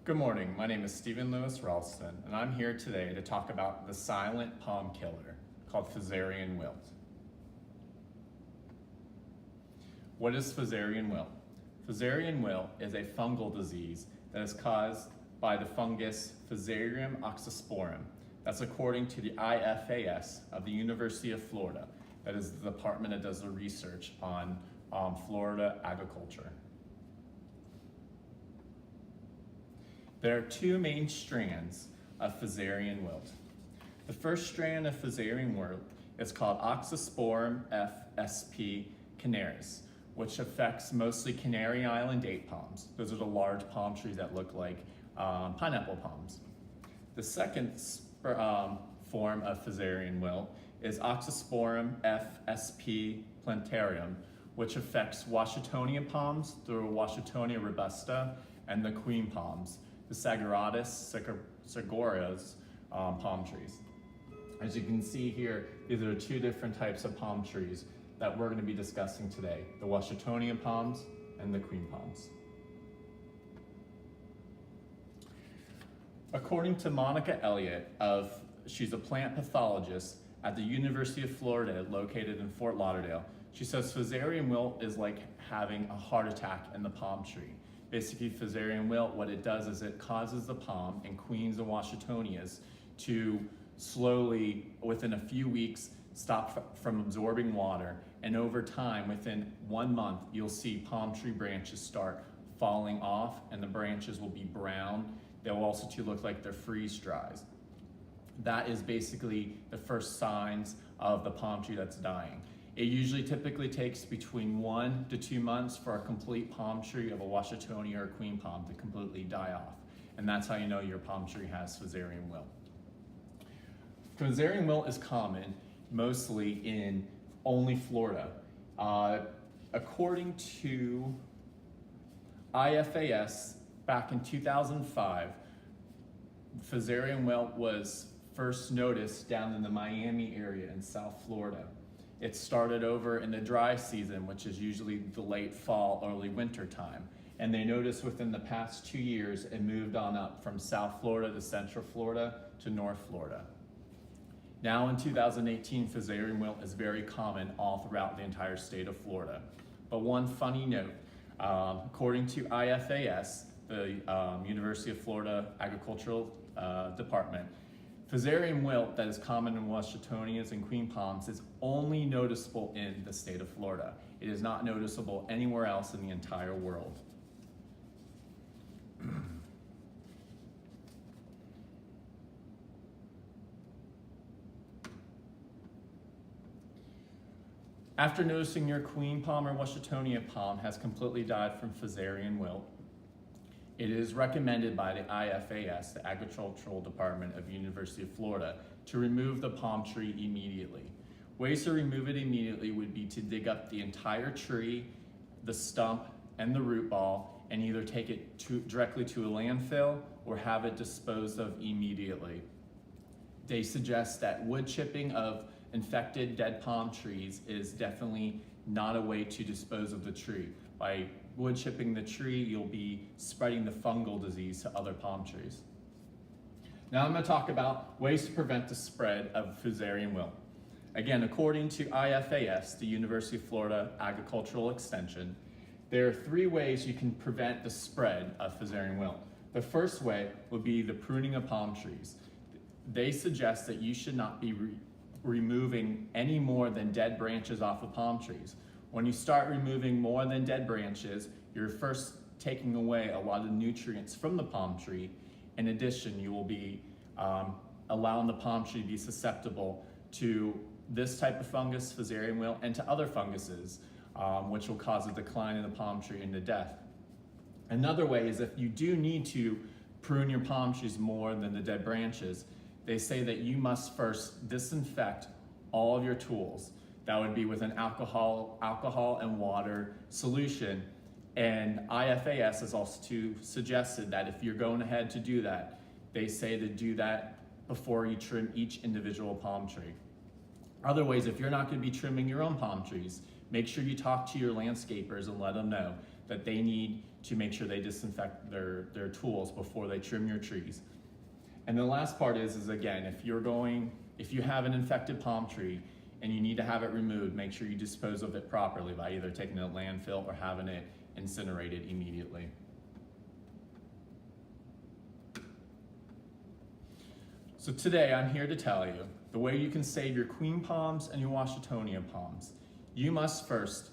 Good morning, my name is Stephen Lewis Ralston, and I'm here today to talk about the silent palm killer called Fusarium wilt. What is Fusarium wilt? Fusarium wilt is a fungal disease that is caused by the fungus Fusarium oxysporum. That's according to the IFAS of the University of Florida. That is the department that does the research on Florida agriculture. There are two main strands of Fusarium wilt. The first strand of Fusarium wilt is called Oxysporum FSP canaris, which affects mostly Canary Island date palms. Those are the large palm trees that look like pineapple palms. The second form of Fusarium wilt is Oxysporum FSP plantarium, which affects Washingtonian palms through Washingtonia robusta and the queen palms, the Sagaratus Sagorias palm trees. As you can see here, these are two different types of palm trees that we're going to be discussing today, the Washingtonian palms and the queen palms. According to Monica Elliott, she's a plant pathologist at the University of Florida located in Fort Lauderdale, she says Fusarium wilt is like having a heart attack in the palm tree. Basically, Fusarium wilt, what it does is it causes the palm in queens and Washingtonias to slowly, within a few weeks, stop from absorbing water. And over time, within 1 month, you'll see palm tree branches start falling off and the branches will be brown. They'll also look like they're freeze dries. That is basically the first signs of the palm tree that's dying. It usually typically takes between 1 to 2 months for a complete palm tree of a Washingtonia or queen palm to completely die off. And that's how you know your palm tree has Fusarium wilt. Fusarium wilt is common mostly in only Florida. According to IFAS, back in 2005, Fusarium wilt was first noticed down in the Miami area in South Florida. It started over in the dry season, which is usually the late fall, early winter time. And they noticed within the past 2 years, it moved on up from South Florida to Central Florida to North Florida. Now in 2018, Fusarium wilt is very common all throughout the entire state of Florida. But one funny note, according to IFAS, the University of Florida Agricultural Department, Fusarium wilt that is common in Washingtonias and queen palms is only noticeable in the state of Florida. It is not noticeable anywhere else in the entire world. After noticing your queen palm or Washingtonia palm has completely died from Fusarium wilt, it is recommended by the IFAS, the Agricultural Department of University of Florida, to remove the palm tree immediately. Ways to remove it immediately would be to dig up the entire tree, the stump, and the root ball, and either take it directly to a landfill or have it disposed of immediately. They suggest that wood chipping of infected dead palm trees is definitely not a way to dispose of the tree. By wood chipping the tree, you'll be spreading the fungal disease to other palm trees. Now I'm going to talk about ways to prevent the spread of Fusarium wilt. Again, according to IFAS, the University of Florida Agricultural Extension, there are 3 ways you can prevent the spread of Fusarium wilt. The first way would be the pruning of palm trees. They suggest that you should not be removing any more than dead branches off of palm trees. When you start removing more than dead branches, you're first taking away a lot of nutrients from the palm tree. In addition, you will be allowing the palm tree to be susceptible to this type of fungus, Fusarium wilt, and to other funguses, which will cause a decline in the palm tree and to death. Another way is if you do need to prune your palm trees more than the dead branches, they say that you must first disinfect all of your tools. That would be with an alcohol and water solution. And IFAS has also suggested that if you're going ahead to do that, they say to do that before you trim each individual palm tree. Other ways, if you're not going to be trimming your own palm trees, make sure you talk to your landscapers and let them know that they need to make sure they disinfect their tools before they trim your trees. And the last part is again, if you have an infected palm tree and you need to have it removed, make sure you dispose of it properly by either taking it to landfill or having it incinerated immediately. So today I'm here to tell you the way you can save your queen palms and your Washingtonia palms. You must first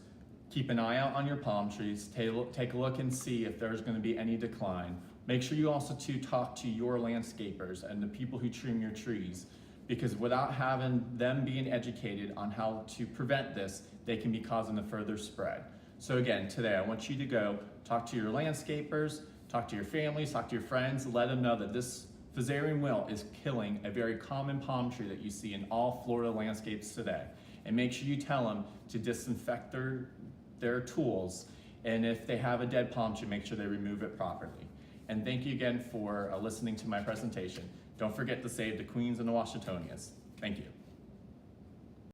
keep an eye out on your palm trees, take a look and see if there's going to be any decline. Make sure you also talk to your landscapers and the people who trim your trees, because without having them being educated on how to prevent this, they can be causing a further spread. So again, today I want you to go talk to your landscapers, talk to your families, talk to your friends, let them know that this Fusarium wilt is killing a very common palm tree that you see in all Florida landscapes today. And make sure you tell them to disinfect their tools, and if they have a dead palm tree, make sure they remove it properly. And thank you again for listening to my presentation. Don't forget to save the queens and the Washingtonias. Thank you.